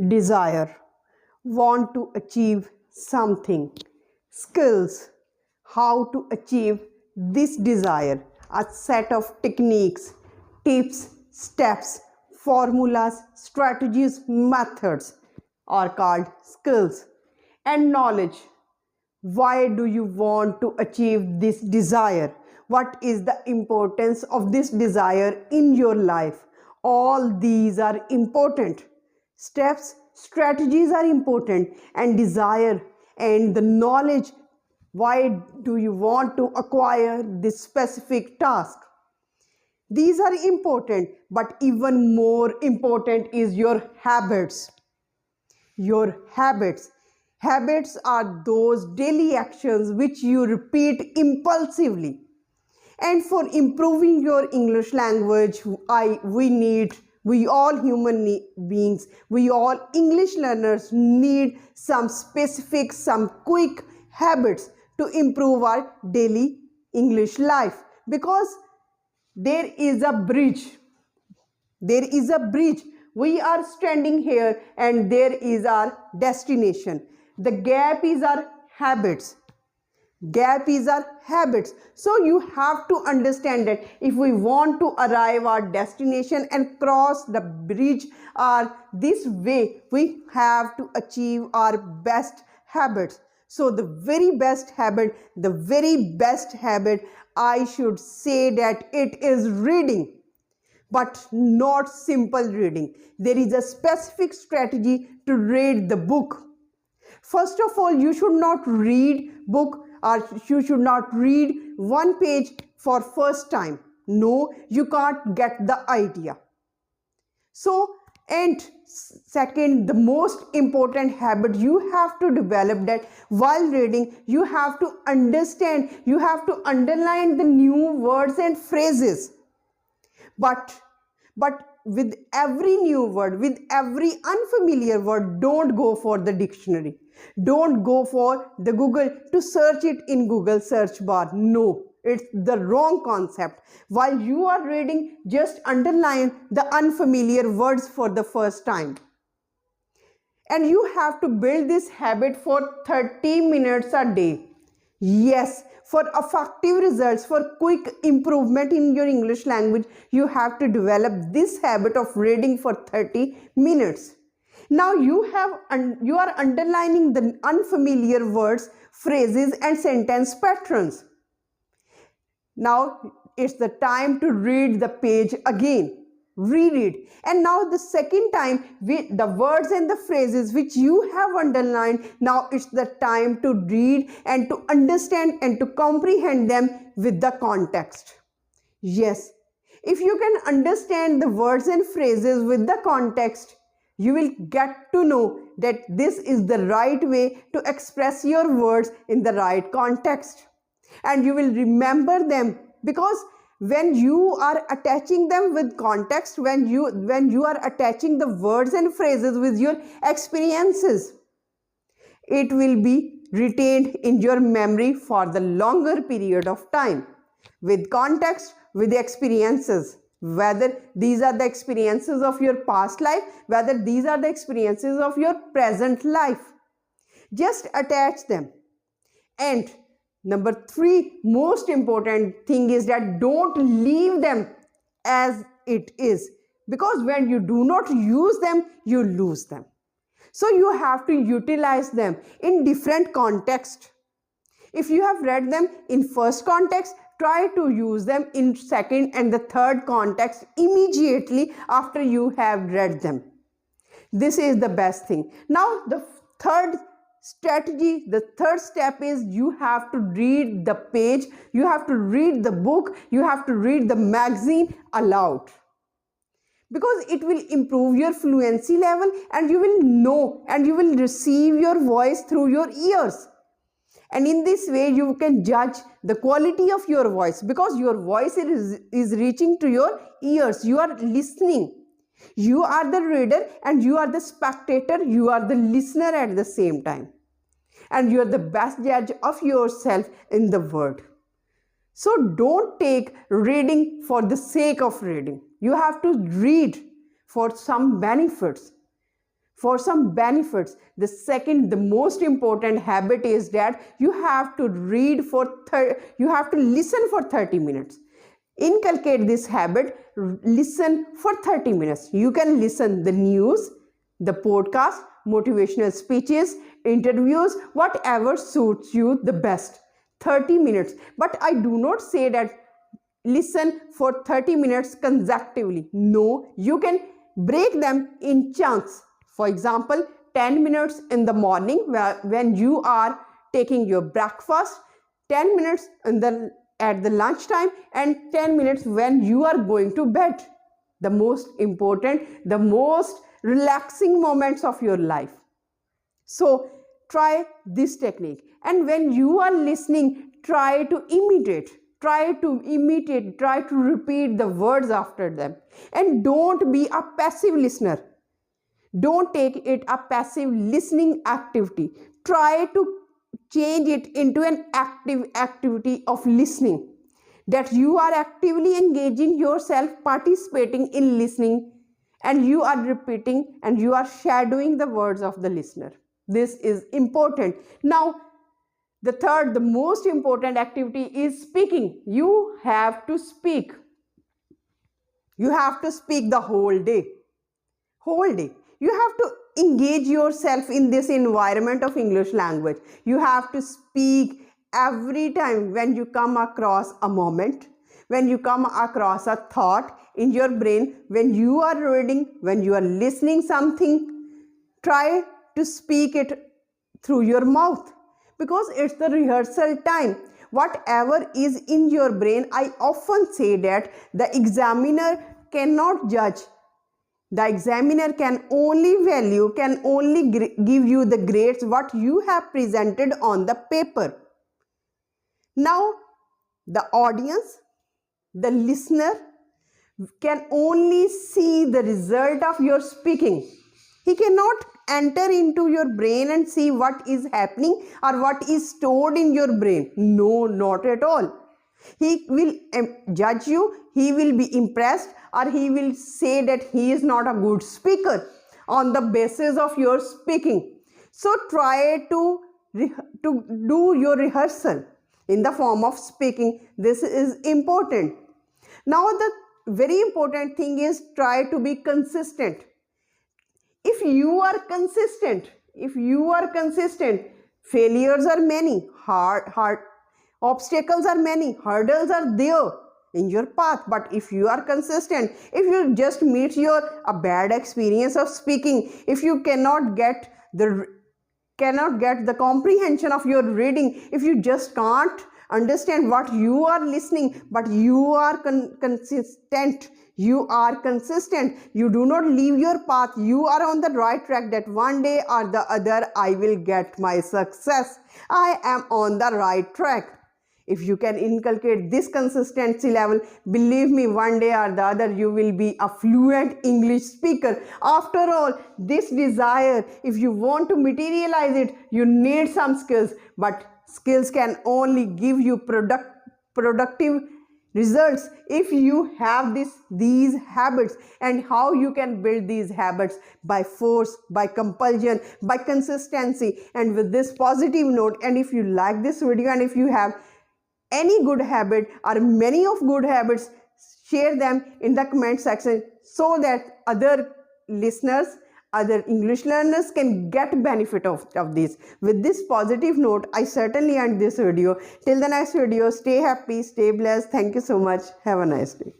desire, want to achieve something, skills, how to achieve this desire, a set of techniques, tips, steps, formulas, strategies, methods are called skills. And knowledge, why do you want to achieve this desire? What is the importance of this desire in your life? All these are important. Steps, strategies are important, and desire and the knowledge. Why do you want to acquire this specific task? These are important, but even more important is your habits. Your habits. Habits are those daily actions which you repeat impulsively. And for improving your English language, we all human beings, we all English learners need some specific, some quick habits to improve our daily English life. Because there is a bridge. There is a bridge. We are standing here and there is our destination. The gap is our habits. Gap is our habits. So you have to understand that if we want to arrive our destination and cross the bridge or this way, we have to achieve our best habits. So the very best habit, I should say that it is reading. But not simple reading. There is a specific strategy to read the book. First of all, you should not read book or you should not read one page for first time. No, you can't get the idea. So, and second, the most important habit you have to develop, that while reading, you have to understand, you have to underline the new words and phrases. But with every new word, with every unfamiliar word, don't go for the dictionary. Don't go for the Google to search it in Google search bar. No, it's the wrong concept. While you are reading, just underline the unfamiliar words for the first time. And you have to build this habit for 30 minutes a day. Yes, for effective results, for quick improvement in your English language, you have to develop this habit of reading for 30 minutes. Now you are underlining the unfamiliar words, phrases and sentence patterns. Now it's the time to read the page again. Read it. And now the second time, with the words and the phrases which you have underlined, now it's the time to read and to understand and to comprehend them with the context. Yes, if you can understand the words and phrases with the context, you will get to know that this is the right way to express your words in the right context. And you will remember them, because when you are attaching them with context, when you are attaching the words and phrases with your experiences, it will be retained in your memory for the longer period of time. With context, with experiences, whether these are the experiences of your past life, whether these are the experiences of your present life, just attach them. And number 3 most important thing is that don't leave them as it is, because when you do not use them, you lose them. So you have to utilize them in different contexts. If you have read them in first context, try to use them in second and the third context immediately after you have read them. This is the best thing. Now the third strategy, the third step is you have to read the page, you have to read the book, you have to read the magazine aloud. Because it will improve your fluency level and you will know and you will receive your voice through your ears. And in this way you can judge the quality of your voice, because your voice is reaching to your ears. You are listening. You are the reader and you are the spectator. You are the listener at the same time. And you are the best judge of yourself in the world. So don't take reading for the sake of reading. You have to read for some benefits, for some benefits. The second, the most important habit is that you have to listen for 30 minutes. Inculcate this habit, listen for 30 minutes. You can listen the news, the podcast, motivational speeches, interviews, whatever suits you the best. 30 minutes. But I do not say that listen for 30 minutes consecutively. No, you can break them in chunks. For example, 10 minutes in the morning when you are taking your breakfast, 10 minutes at the lunchtime, and 10 minutes when you are going to bed. The most important, the most relaxing moments of your life. So try this technique. And when you are listening, try to imitate, try to repeat the words after them. And don't be a passive listener. Don't take it a passive listening activity. Try to change it into an active activity of listening, that you are actively engaging yourself, participating in listening, and you are repeating and you are shadowing the words of the listener. This is important. Now, the third, the most important activity is speaking. You have to speak. You have to speak the whole day. Whole day. You have to engage yourself in this environment of English language. You have to speak every time when you come across a moment, when you come across a thought in your brain, when you are reading, when you are listening something. Try to speak it through your mouth, because it's the rehearsal time. Whatever is in your brain, I often say that the examiner cannot judge. The examiner can only value, can only give you the grades what you have presented on the paper. Now, the audience, the listener can only see the result of your speaking. He cannot enter into your brain and see what is happening or what is stored in your brain. No, not at all. He will judge you, he will be impressed, or he will say that he is not a good speaker on the basis of your speaking. So try to do your rehearsal in the form of speaking. This is important. Now, the very important thing is try to be consistent. If you are consistent, failures are many, hard obstacles are many, hurdles are there in your path. But if you are consistent, if you just meet a bad experience of speaking, if you cannot get the comprehension of your reading, if you just can't understand what you are listening, but you are consistent, you are consistent, you do not leave your path, you are on the right track, that one day or the other I will get my success, I am on the right track. If you can inculcate this consistency level, believe me, one day or the other you will be a fluent English speaker. After all, this desire, if you want to materialize it, you need some skills, but skills can only give you productive results if you have these habits. And how you can build these habits? By force, by compulsion, by consistency. And with this positive note, and if you like this video, and if you have any good habit or many of good habits, share them in the comment section so that other listeners, other English learners can get benefit of this. With this positive note, I certainly end this video. Till the next video, stay happy, stay blessed. Thank you so much. Have a nice day.